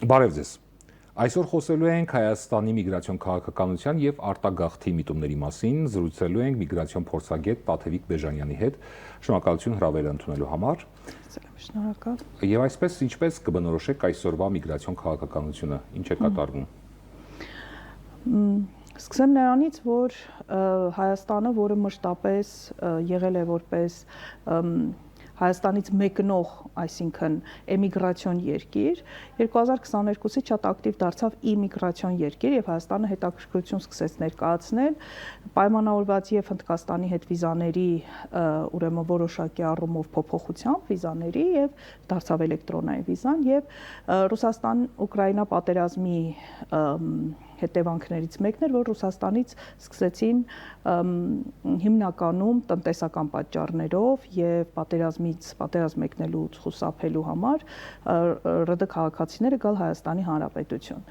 Բարև ձեզ։ Այսօր խոսելու ենք Հայաստանի միգրացիոն քաղաքականության եւ արտագաղթի միտումների մասին, զրուցելու ենք միգրացիոն փորձագետ Տաթևիկ Բեժանյանի հետ։ Շնորհակալություն հրավերը ընդունելու համար։ Շնորհակալ։ Եվ այսպես ինչպես կբնորոշեք այսօրվա միգրացիոն քաղաքականությունը, ինչ է կատարվում։ Սկսեմ նրանից, որ Հայաստանը, որը մշտապես եղել է որպես Հայաստանից մեկնող, այսինքն էմիգրացիոն երկիր, 2022-ից շատ ակտիվ դարձավ իմիգրացիոն երկիր եւ Հայաստանը հետաքրքրություն սկսեց ներկայացնել պայմանավորված եւ Հնդկաստանի հետ վիզաների ուրեմն որոշակի առումով փոփոխությամբ վիզաների եւ դարձավ էլեկտրոնային վիզան եւ Ռուսաստան-Ուկրաինա պատերազմի հետևանքներից մեկն էր, որ Ռուսաստանից սկսեցին հիմնականում տնտեսական պատճառներով եւ պատերազմ մեկնելուց խուսափելու համար ՌԴ քաղաքացիները գալ Հայաստանի Հանրապետություն։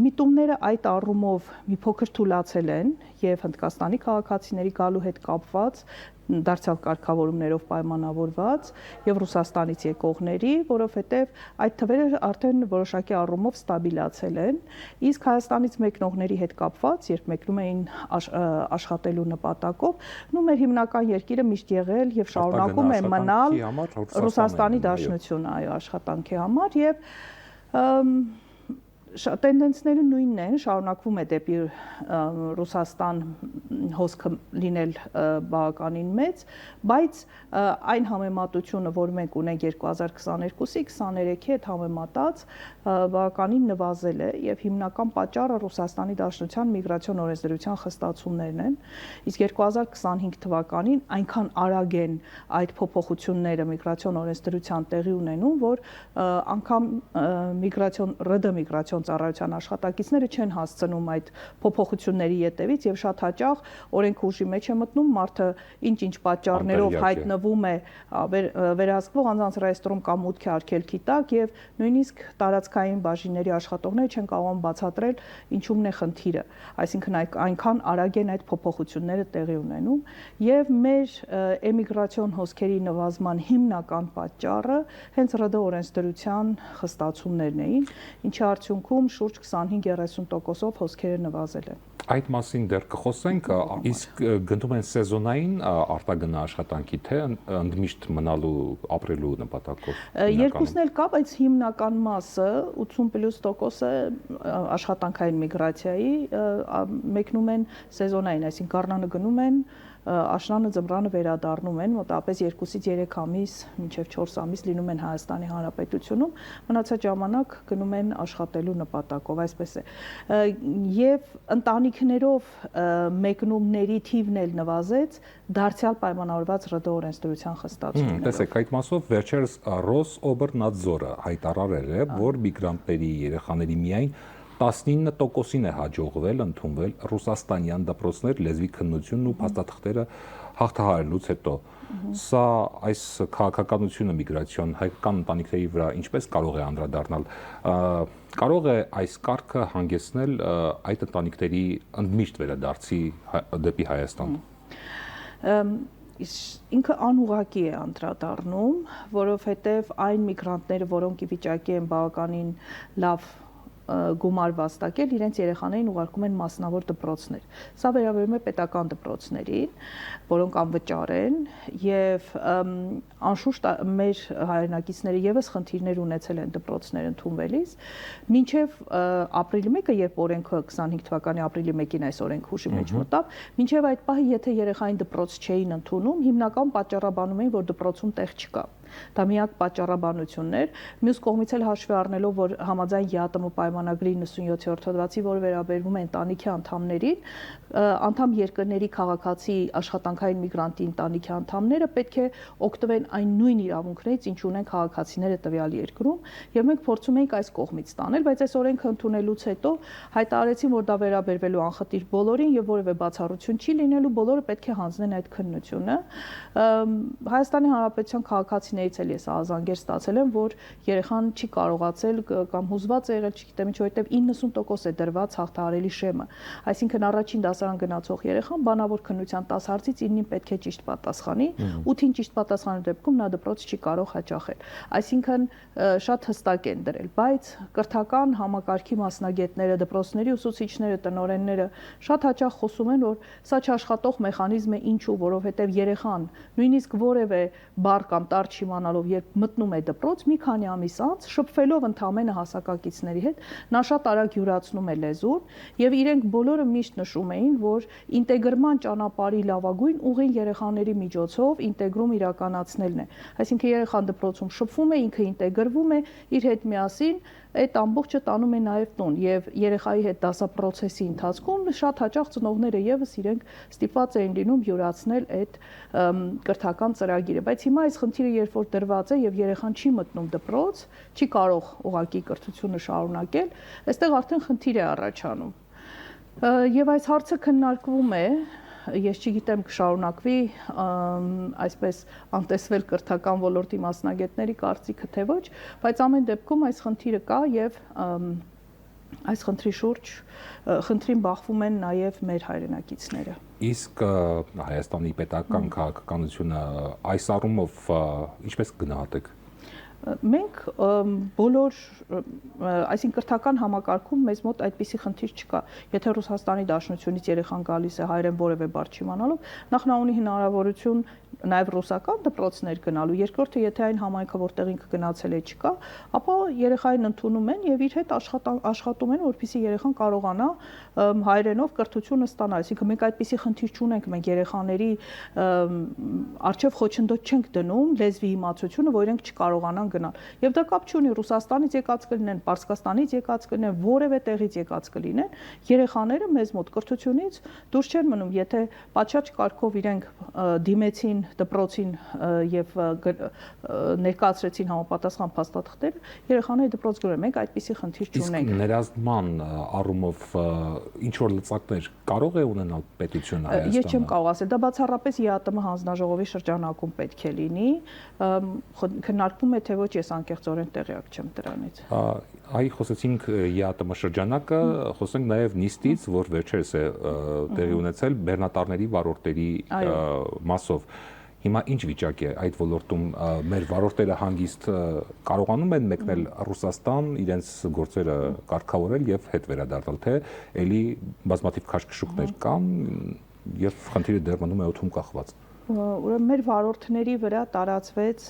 Միտումները այդ առումով մի փոքր թուլացել են եւ Հնդկաստանի քաղաքացիների գալու հետ կապված դարձյալ կարգավորումներով պայմանավորված եւ Ռուսաստանից եկողների, որովհետեւ այդ թվերը արդեն որոշակի առումով ստաբիլացել են, իսկ Հայաստանից մեկնողների հետ կապված, երբ մեկնում էին աշխատելու նպատակով, մեր հիմնական երկիրը միշտ եղել եւ շարունակում է մնալ Ռուսաստանի Դաշնությունը, այո, աշխատանքի համար եւ տենդենսները նույնն են, շարունակվում է դեպի Ռուսաստան հոսքը լինել բավականին մեծ, բայց այն համեմատությունը, որ մենք ունենք 2022-ի 23-ի հետ համեմատած, բավականին նվազել է եւ հիմնական պատճառը Ռուսաստանի Դաշնության միգրացիոն օրենսդրության խստացումներն են, իսկ 2025 թվականին այնքան արագ են այդ փոփոխությունները միգրացիոն օրենսդրության տեղի ունենում, որ անգամ ՌԴ միգրացիոն ծառայության աշխատակիցները չեն հասցնում այդ փոփոխությունների ետևից եւ շատ հաճախ օրենքի ուժի մեջ է մտնում մարդը ինչ-ինչ պատճառներով հայտնվում է վերահսկվող անձանց ռեեստրում կամ մուտքի արգելքի տակ եւ նույնիսկ տարածքային բաժինների աշխատողները չեն կարողանում բացատրել ինչումն է խնդիրը, այսինքն այնքան արագ են այդ փոփոխությունները տեղի ունենում եւ մեր էմիգրացիոն հոսքերի նվազման հիմնական պատճառը հենց ՌԴ օրենսդրության խստացումներն էին, ինչի արդյունքում շուրջ 25-30%-ով հոսքերը նվազել են։ Այդ մասին դեռ կխոսենք, իսկ գտնում են սեզոնային արտագնա աշխատանքի թե ընդմիշտ մնալու ապրելու նպատակով։ Երկուսն էլ կա, բայց հիմնական մասը 80+%-ը աշխատանքային միգրացիայի մեկնում են սեզոնային, այսինքն գարնանը գնում են, աշնանը ձմռանը վերադառնում են, մոտավորապես 2-ից 3 ամիս, մինչև 4 ամիս լինում են Հայաստանի Հանրապետությունում, մնացած ժամանակ գնում են աշխատելու նպատակով, այսպես է։ Եվ ընտանիքներով մեկնումների թիվն էլ նվազեց, դարձյալ պայմանավորված ՌԴ օրենսդրության խստացումներով։ Տեսեք, այդ մասով վերջերս Ռոսօբերնադզորը հայտարարել է, որ միգրանտների երեխաների միայն 19%-ին է հաջողվել ընդունվել ռուսաստանյան դպրոցներ լեզվի քննությունն ու փաստաթղթերը հաղթահարելուց հետո։ Սա այս քաղաքականությունը միգրացիոն հայկական ընտանիքների վրա ինչպես կարող է անդրադառնալ։ Կարող է այս կարգը հանգեցնել այդ ընտանիքների ընդմիշտ վերադարձի դեպի Հայաստան։ Ինքը անուղղակի է անդրադառնում, որովհետև այն միգրանտները, որոնք ի վիճակի են բավականին լավ գումար վաստակել, իրենց երեխաներին ուղարկում են մասնավոր դպրոցներ։ Սա վերաբերում է պետական դպրոցներին, որոնք անվճար են եւ անշուշտ մեր հայրենակիցները եւս խնդիրներ ունեցել են դպրոցներ ընդունվելիս, մինչեւ ապրիլի 1-ը, երբ օրենքը 25 թվականի ապրիլի 1-ին այս օրենքը ուժի մեջ մտավ, մինչեւ այդ պահը եթե երեխային դպրոց չէին ընդունում, հիմնական պատճառաբանում էին, որ դպրոցում տեղ չկա։ Դա միակ պատճառաբանությունն էր։ Մյուս կողմից էլ հաշվի առնելով, որ համաձայն ԵԱՏՄ պայմանագրի 97-րդ հոդվածի, որը վերաբերվում է ընտանիքի անդամներին, անդամ երկրների քաղաքացի աշխատանքային միգրանտի ընտանիքի անդամները պետք է օգտվեն այն նույն իրավունքներից, ինչ ունեն քաղաքացիները տվյալ երկրում, եւ մենք փորձում ենք այս կողմից տանել, բայց այս օրենքը ընդունելուց հետո հայտարարեցին, որ դա վերաբերվելու անխտիր բոլորին եւ որևէ բացառություն չի լինելու, բոլորը պետք է հանձնեն այդ քննությունը։ Հայաստանի Հանրապետության քաղաքացիների ընկերներից էլ ես ահազանգեր ստացել եմ, որ երեխան չի կարողացել կամ հուզված է եղել, չգիտեմ ինչ, որովհետև 90% է դրված հաղթահարելի շեմը։ Այսինքն առաջին դասարան գնացող երեխան բանավոր քննության 10 հարցից 9-ին պետք է ճիշտ պատասխանի, 8-ին ճիշտ պատասխանելու դեպքում նա դպրոց չի կարող հաճախել։ Այսինքն շատ հստակ են դրել, բայց կրթական համակարգի մասնագետները, դպրոցների ուսուցիչները, տնօրենները շատ հաճախ խոսում են, որ սա չաշխատող մեխանիզմ է, ինչու, որովհետև երեխան նույնիսկ որևէ բառ կամ տառ չիմանալով, երբ մտնում է դպրոց, մի քանի ամիս անց շփվելով ընդհանրապես հասակակիցների հետ, նա շատ արագ յուրացնում է լեզուն, եւ իրենք բոլորը միշտ նշում էին, որ ինտեգրման ճանապարհի լավագույն ուղին երեխաների միջոցով ինտեգրում իրականացնելն է։ Այսինքն երեխան դպրոցում շփվում է, ինքը ինտեգրվում է, իր հետ միասին այդ ամբողջը տանում է նաև տուն եւ երեխայի հետ դասապրոցեսի ընթացքում շատ հաճախ ծնողները եւս իրենք ստիպված էին լինում յուրացնել այդ կրթական ծրագիրը, բայց հիմա այս խնդիրը երբ որ դրված է եւ երեխան չի մտնում դպրոց, չի կարող ուղղակի կրթությունը շարունակել, այստեղ արդեն խնդիր է առաջանում։ Եվ այս հարցը քննարկվում է, ես չգիտեմ կշարունակվի այսպես անտեսվել կրթական ոլորտի մասնագետների կարծիքը թե ոչ, բայց ամեն դեպքում այս խնդիրը կա եւ այս խնդրի շուրջ խնդրին բախվում են նաեւ մեր հայրենակիցները։ Իսկ Հայաստանի պետական քաղաքականությունը այս առումով ինչպես գնահատեք։ Մենք բոլոր, այսինքն կրթական համակարգում մեզ մոտ այդպիսի խնդիր չկա։ Եթե Ռուսաստանի Դաշնությունից երեխան գալիս է հայերեն որևէ բառ չիմանալով, նախ նա ունի հնարավորություն նաև ռուսական դպրոցներ գնալու, երկրորդը եթե այն համայնքը, որտեղ ինքը գնացել է, չկա, ապա երեխային ընդունում են եւ իր հետ աշխատում են, որպեսզի երեխան կարողանա հայերենով կրթությունը ստանալ։ Այսինքն մենք այդպիսի խնդիր չունենք, մենք երեխաների արժեվ խոչընդոտ չենք դնում լեզվի իմացությունը, որ իրենք չկարողանան գնալ։ Եվ դա կապ չունի Ռուսաստանից եկած կլինեն, Պարսկաստանից եկած կլինեն, որևէ տեղից եկած կլինեն, երեխաները մեզ մոտ կրթությունից դուրս չեն մնում, եթե պատշաճ կարգով իրենք դիմեցին դպրոցին եւ ներկայացրեցին համապատասխան փաստաթղթեր, երեխաները դպրոց գնան, մենք այդպիսի խնդիր չունենք։ Իսկ ներազդման առումով ինչ որ լծակներ կարող է ունենալ պետությունը Հայաստանը։ Ես չեմ կարող ասել, դա բացառապես ԵԱՏՄ հանձնաժողովի շրջանակում պետք է լինի, քննարկվում է թե ոչ, ես անկեղծորեն տեղյակ չեմ դրանից։ Այ խոսեցինք ԵԱՏՄ շրջանակը, խոսենք նաև նիստից, որ վերջերս է տեղի ունեցել բեռնատարների վարորդերի մասով։ Հիմա ինչ վիճակ է այդ ոլորտում, մեր վարորդները հանգիստ կարողանում են մեկնել Ռուսաստան, իրենց գործերը կարգավորել եւ հետ վերադառնալ, թե էլի բազմաթիվ քաշքշուկներ կան եւ խնդիրը դեռ մնում է օդում կախված։ Ուրեմն մեր վարորդների վրա տարածվեց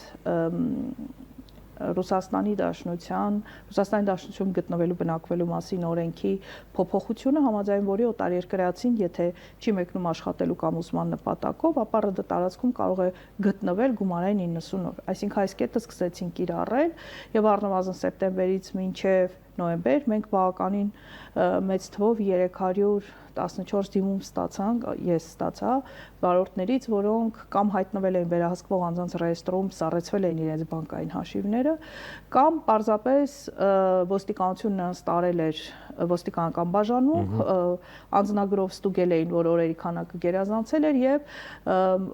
Ռուսաստանի Դաշնությունում գտնվելու բնակվելու մասին օրենքի փոփոխությունը, համաձայն որի օտարերկրացին, եթե չի մեկնում աշխատելու կամ ուսման նպատակով, ապա ՌԴ տարածքում կարող է գտնվել գումարային 90 օր։ Այսինքն այս կետը սկսեցին կիրառել եւ առնվազն սեպտեմբերից մինչեւ նոյեմբեր մենք բավականին մեծ թվով 314 դիմում ստացանք, ես ստացա վարորդներից, որոնք կամ հայտնվել են վերահսկվող անձանց ռեեստրում, սառեցվել են իրենց բանկային հաշիվները, կամ պարզապես ոստիկանությունն նրանց տարել էր ոստիկանական բաժանմունք, անձնագրով ստուգել էին, որ օրերի քանակը գերազանցել էր եւ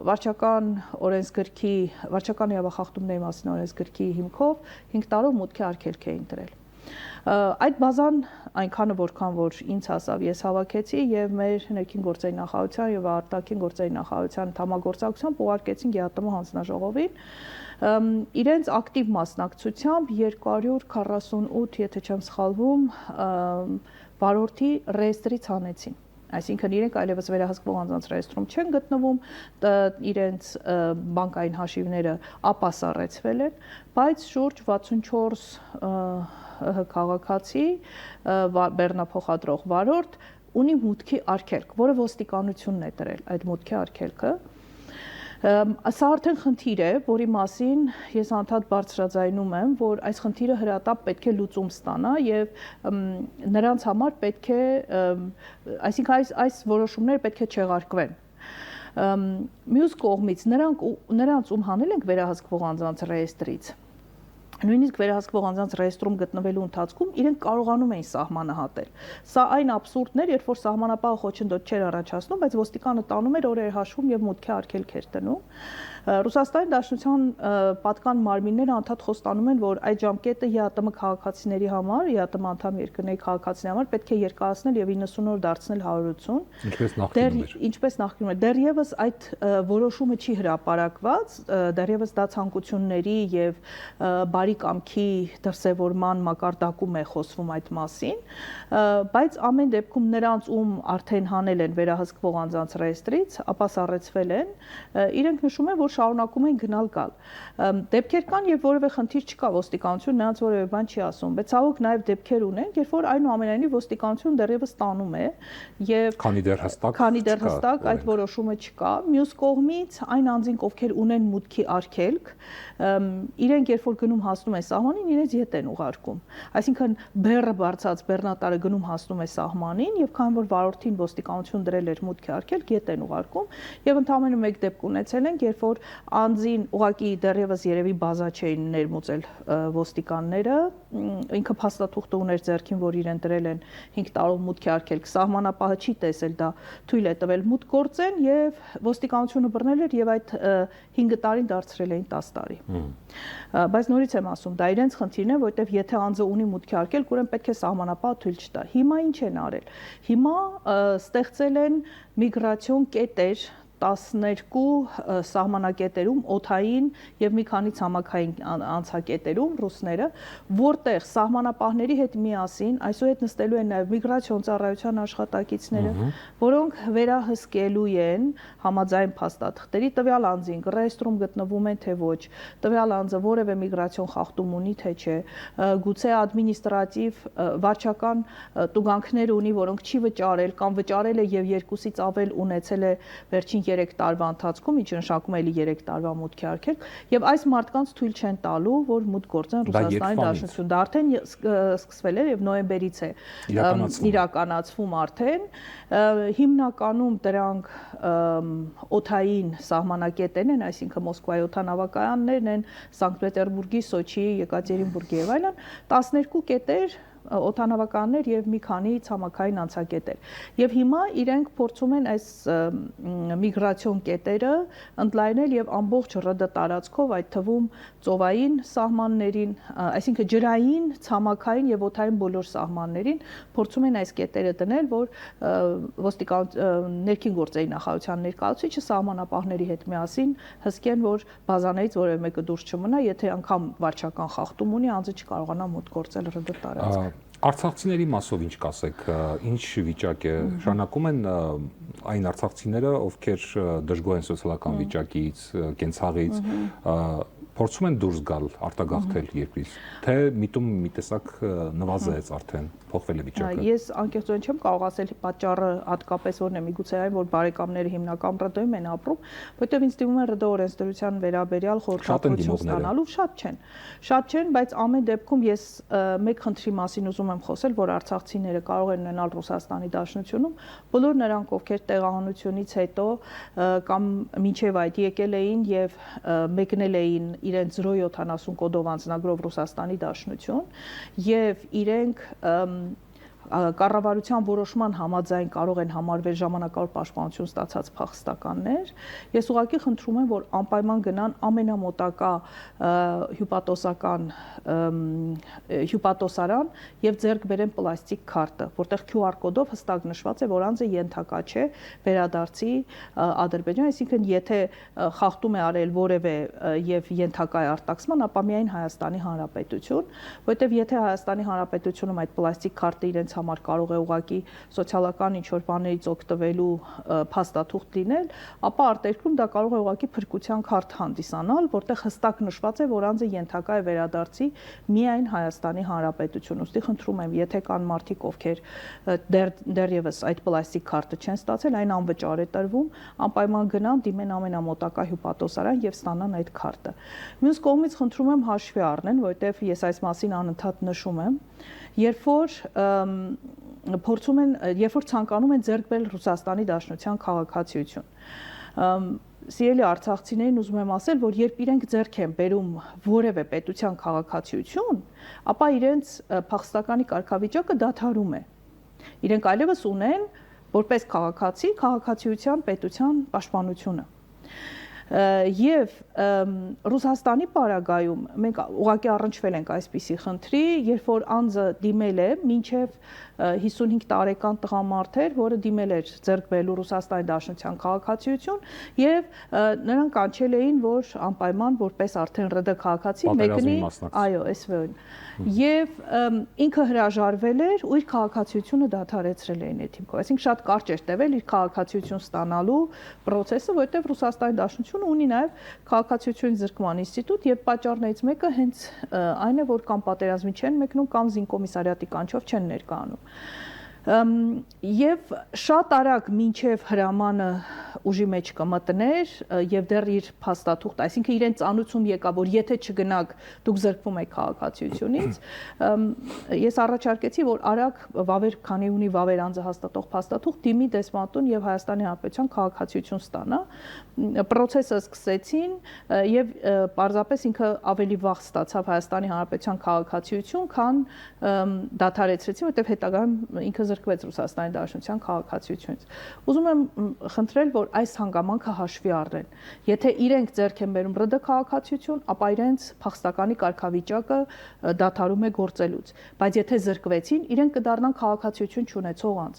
վարչական իրավախախտումների մասին օրենսգրքի հիմքով 5 տարով մուտքի արգելք էին դրել։ Այդ բազան այնքանը որքան որ ինձ հասավ, ես հավաքեցի եւ մեր ներքին գործերի նախարարության եւ արտաքին գործերի նախարարության համագործակցությամբ ուղարկեցին ԵԱՏՄ հանձնաժողովին իրենց ակտիվ մասնակցությամբ 248, եթե չեմ սխալվում, վարորդի ռեեստրից հանեցին։ Այսինքն իրենք այլևս վերահսկվող անձանց ռեեստրում չեն գտնվում, իրենց բանկային հաշիվները ապասառեցվել են, բայց շուրջ 64 քաղաքացի բեռնափոխադրող վարորդ ունի մուտքի արգելք, որը ոստիկանությունն է դրել այդ մուտքի արգելքը։ Սա արդեն խնդիր է, որի մասին ես անդադ բարձրաձայնում եմ, որ այս խնդիրը հրատապ պետք է լուծում ստանա եւ նրանց համար պետք է, այսինքն այս որոշումները պետք է չեղարկվեն։ Մյուս կողմից նրանց ում հանել ենք վերահսկվող անձանց ռեեստրից, նույնիսկ վերահսկվող անձանց ռեեստրում գտնվելու ընթացքում իրենք կարողանում էին սահմանահատել։ Սա այն աբսուրդն էր, երբ որ սահմանապահը խոչընդոտ չէր առաջացնում, բայց ոստիկանը տանում էր օրեր հաշվում եւ մուտքի արգելք էր դնում։ Ռուսաստանի Դաշնության պատկան մարմինները անդադ խոստանում են, որ այդ ժամկետը ԵԱՏՄ քաղաքացիների համար, ԵԱՏՄ անդամ երկրների քաղաքացիների համար պետք է երկարացնել եւ 90 օր դարձնել 180։ Ինչպես նախկինում էր։ Դեռևս այդ որոշումը չի հրապարակված, դեռևս դա ցանկությունների եւ բարի կամքի դրսևորման մակարդակում է խոսվում այդ մասին, բայց ամեն դեպքում նրանց ում արդեն հանել են վերահսկվող անձանց ռեեստրից, ապա սառեցվել են, իրենք նշում են, որ շարունակում են գնալ գալ։ Դեպքեր կան, երբ որևէ խնդիր չկա, ոստիկանություն նրանց որևէ բան չի ասում, բայց ցավոք նաև դեպքեր ունենք, երբ որ այնուամենայնիվ ոստիկանություն դեռևս տանում է եւ քանի դեռ հստակ այդ որոշումը չկա։ Մյուս կողմից այն անձինք, ովքեր ունեն մուտքի արգելք, իրենք երբ որ գնում հասնում են սահմանին, իրենց ետ են ուղարկում։ Այսինքն բեռը բարձած բեռնատարը գնում հասնում է սահմանին եւ քանի որ վարորդին ոստիկանություն դրել էր մուտքի արգելք, ետ են ուղարկում եւ ընդամենը մեկ դեպք ունեցել ենք, երբ որ անձին ուղղակի դեռևս երևի բազա չէին ներմուծել ոստիկանները, ինքը փաստաթուղթը ուներ ձեռքին, որ իրեն դրել են 5 տարով մուտքի արգելք, սահմանապահը չի տեսել դա, թույլ է տվել մուտք գործեն եւ ոստիկանությունը բռնել էր եւ այդ 5 տարին դարձրել էին 10 տարի։ Բայց նորից եմ ասում, դա իրենց խնդիրն է, որովհետեւ եթե անձը ունի մուտքի արգելք, ուրեմն պետք է սահմանապահը թույլ չտա։ Հիմա ինչ են արել։ Հիմա ստեղծել են միգրացիոն կետեր 12 սահմանակետերում, օդային եւ մի քանի ցամաքային անցակետերում ռուսները, որտեղ սահմանապահների հետ միասին այսուհետ նստելու են նաեւ միգրացիոն ծառայության աշխատակիցները, որոնք վերահսկելու են համաձայն փաստաթղթերի տվյալ անձին, ռեեստրում գտնվում են թե ոչ, տվյալ անձը որևէ միգրացիոն խախտում ունի թե չէ, գուցե ադմինիստրատիվ վարչական տուգանքներ ունի, որոնք չի վճարել կամ վճարել է եւ 2-ից ավել ունեցել է վերջին 3 տարվա ընթացքում, ինչը նշանակում է էլի 3 տարվա մուտքի արգելք, եւ այս մարդկանց թույլ չեն տալու, որ մուտք գործեն Ռուսաստանի Դաշնություն։ Դա արդեն սկսվել է եւ նոյեմբերից է իրականացվում արդեն։ Հիմնականում դրանք օդային սահմանակետերն են, այսինքն Մոսկվայի օդանավակայաններն են, Սանկտ Պետերբուրգի, Սոչիի, Եկատերինբուրգի եւ այլն, 12 կետեր օդանավականներ եւ մի քանի ցամաքային անցակետեր։ Եվ հիմա իրենք փորձում են այս միգրացիոն կետերը ընդլայնել եւ ամբողջ ՌԴ տարածքով, այդ թվում ծովային սահմաններին, այսինքն ջրային, ցամաքային եւ օդային բոլոր սահմաններին փորձում են այս կետերը դնել, որ ներքին գործերի նախարարության ներկայացուցիչը սահմանապահների հետ միասին հսկեն, որ բազաներից որևէ մեկը դուրս չմնա, եթե անգամ վարչական խախտում ունի, անձը չկարողանա մուտք գործել ՌԴ տարածք։ Արցախցիների մասով ինչ կասեք, ինչ վիճակ է, շարունակում են այն արցախցիները, ովքեր դժգոհ են սոցիալական վիճակից, կենցաղից, փորձում են դուրս գալ, արտագաղթել երկրից, թե միտում մի տեսակ նվազեց արդեն, փոխվել է վիճակը։ Ես անկեղծորեն չեմ կարող ասել պատճառը հատկապես որն է, միգուցե այն, որ բարեկամները հիմնական ՌԴ-ում են ապրում, որտեղ ինձ թվում է ՌԴ օրենսդրության վերաբերյալ խորհրդատվություն ստանալու շատ չեն, բայց ամեն դեպքում ես մեկ խնդրի մասին ուզում եմ խոսել, որ արցախցիները կարող են ունենալ Ռուսաստանի Դաշնությունում, բոլոր նրանք, ովքեր տեղահանությունից հետո կամ մինչև այդ եկել էին եւ մեկնել էին իրենց 070 կոդով անձնագրով Ռուսաստանի Դաշնություն եւ իրենք կառավարության որոշման համաձայն կարող են համարվել ժամանակավոր պաշտպանություն ստացած փախստականներ։ Ես ուղղակի խնդրում եմ, որ անպայման գնան ամենամոտակա հյուպատոսարան եւ ձեռք բերեն պլաստիկ քարտը, որտեղ QR կոդով հստակ նշված է, որ անձը ենթակա չէ վերադարձի Ադրբեջան, այսինքն եթե խախտում է արել որևէ եւ ենթակա է արտաքսման, ապա միայն Հայաստանի Հանրապետություն, որտեղ եթե Հայաստանի Հանրապետությունում այդ պլաստիկ քարտը իրենց համար կարող է ուղղակի սոցիալական ինչ-որ բաներից օգտվելու փաստաթուղթ լինել, ապա արտերկրում դա կարող է ուղղակի փրկության քարտ հանդիսանալ, որտեղ հստակ նշված է, որ անձը ենթակա է վերադարձի միայն Հայաստանի Հանրապետություն։ Ուստի խնդրում եմ, եթե կան մարդիկ, ովքեր դեռևս այդ պլաստիկ քարտը չեն ստացել, այն անվճար է տրվում, անպայման գնան, դիմեն ամենամոտակա հյուպատոսարան եւ ստանան այդ քարտը։ Մյուս կողմից խնդրում եմ հաշվի առնեն, որովհետեւ ես այս մասին անընդհատ նշում եմ, երբ որ փորձում են, երբ որ ցանկանում են ձեռք բերել Ռուսաստանի Դաշնության քաղաքացիություն։ Սիրելի արցախցիներին ուզում եմ ասել, որ երբ իրենք ձեռք են բերում որևէ պետության քաղաքացիություն, ապա իրենց փախստականի կարգավիճակը դադարում է։ Իրենք այլևս ունեն որպես քաղաքացի քաղաքացիության պետության պաշտպանությունը։ Եվ Ռուսաստանի պարագայում մենք ուղղակի առնչվել ենք այսպիսի խնդրի, երբ որ անձը դիմել է մինչև 55 տարեկան տղամարդ էր, որը դիմել էր ձեռք բերելու Ռուսաստանի Դաշնության քաղաքացիություն եւ նրան կանչել էին, որ անպայման որպես արդեն ՌԴ քաղաքացի մեկնի, այո, SVO-ին։ Եվ ինքը հրաժարվել էր ու իր քաղաքացիությունը դադարեցրել էին այդ հիմքով։ Այսինքն շատ կարճ էր տևել իր քաղաքացիություն ստանալու process-ը, որտեղ Ռուսաստանի Դաշնությունը ունի նաև քաղաքացիություն զրկման ինստիտուտ, եւ պատճառներից մեկը հենց այն է, որ կամ պատերազմի չեն մեկնում, կամ զինկոմիսարիատի կանչով չեն ներկայանում։ Եվ շատ արագ մինչև հրամանը ուժի մեջ կմտներ եւ դեռ իր փաստաթուղթ, այսինքն իրեն ծանուցում եկա, որ եթե չգնաք, դուք զրկվում եք քաղաքացիությունից, ես առաջարկեցի, որ արագ վավեր, քանի ունի վավեր անձը հաստատող փաստաթուղթ, դիմի դեսպանատուն եւ Հայաստանի Հանրապետության քաղաքացիություն ստանա։ Պրոցեսը սկսեցին եւ պարզապես ինքը ավելի վաղ ստացավ Հայաստանի Հանրապետության քաղաքացիություն, քան դադարեցրեցին, որտեղ հետագայում ինքը զրկվեց Ռուսաստանի Դաշնության քաղաքացիությունից։ Ուզում եմ խնդրել, որ այս հանգամանքը հաշվի առնեն։ Եթե իրենք ձեռք են բերում ՌԴ քաղաքացիություն, ապա իրենց փախստականի կարգավիճակը դադարում է գործելուց, բայց եթե զրկվեցին, իրենք կդառնան քաղաքացիություն չունեցող անձ։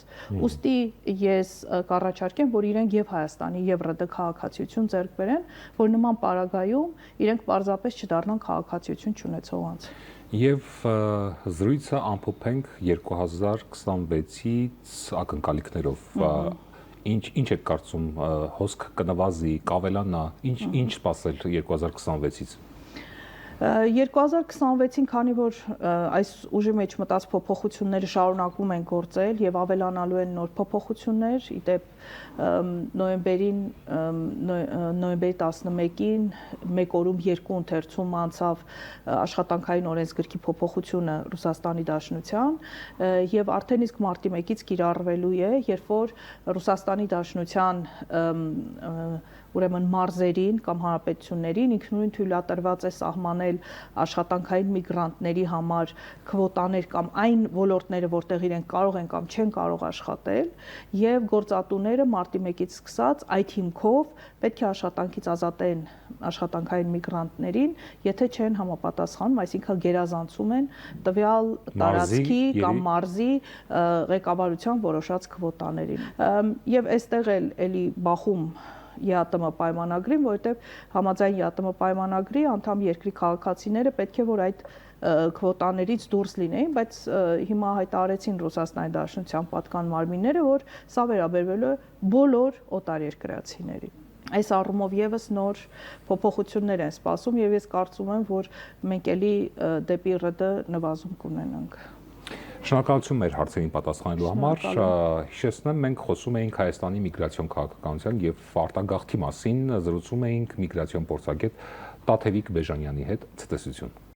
Ուստի ես կառաջարկեմ, որ իրենք եւ Հայաստանի եւ ՌԴ քաղաքացիություն ձեռք բերեն, որ նման պարագայում իրենք պարզապես չդառնան քաղաքացիություն չունեցող անձ։ Եվ զրույցը ամփոփենք 2026-ից ակնկալիքներով։ Ինչ եք կարծում, հոսք կնվազի, կավելանա, ինչ սպասել 2026-ից։ 2026-ին, քանի որ այս ուժի մեջ մտած փոփոխությունները շարունակվում են գործել եւ ավելանալու են նոր փոփոխություններ, իդեպ նոյեմբերի 11-ին մեկ օրում 2 ընթերցում անցավ աշխատանքային օրենսգրքի փոփոխությունը Ռուսաստանի Դաշնության եւ արդեն իսկ մարտի 1-ից կիրառվելու է, երբ որ Ռուսաստանի Դաշնության ուրեմն մարզերին կամ հանրապետություններին ինքնուրույն թույլատրված է սահմանել աշխատանքային միգրանտների համար քվոտաներ կամ այն ոլորտները, որտեղ իրենք կարող են կամ չեն կարող աշխատել, եւ գործատուները մարտի 1-ից սկսած այդ հիմքով պետք է աշխատանքից ազատեն աշխատանքային միգրանտներին, եթե չեն համապատասխանում, այսինքն գերազանցում են տվյալ տարածքի կամ մարզի ղեկավարության որոշած քվոտաներին։ Եվ այստեղ էլի բախում ԵԱՏՄ պայմանագրին, որովհետև համաձայն ԵԱՏՄ պայմանագրի անդամ երկրի քաղաքացիները պետք է որ այդ քվոտաներից դուրս լինեին, բայց հիմա հայտարարեցին Ռուսաստանի Դաշնության պատկան մարմինները, որ սա վերաբերվելու է բոլոր օտարերկրացիներին։ Այս առումով եւս նոր փոփոխություններ են սպասում եւ ես կարծում եմ, որ մենք էլի դեպի ՌԴ նվազում կունենանք։ Շնորհակալություն մեր հարցերին պատասխանելու համար։ Հիշեցնեմ, մենք խոսում էինք Հայաստանի միգրացիոն քաղաքականության եւ արտագաղթի մասին, զրուցում էինք միգրացիոն փորձագետ Տաթևիկ Բեժանյանի հետ։ Ցտեսություն։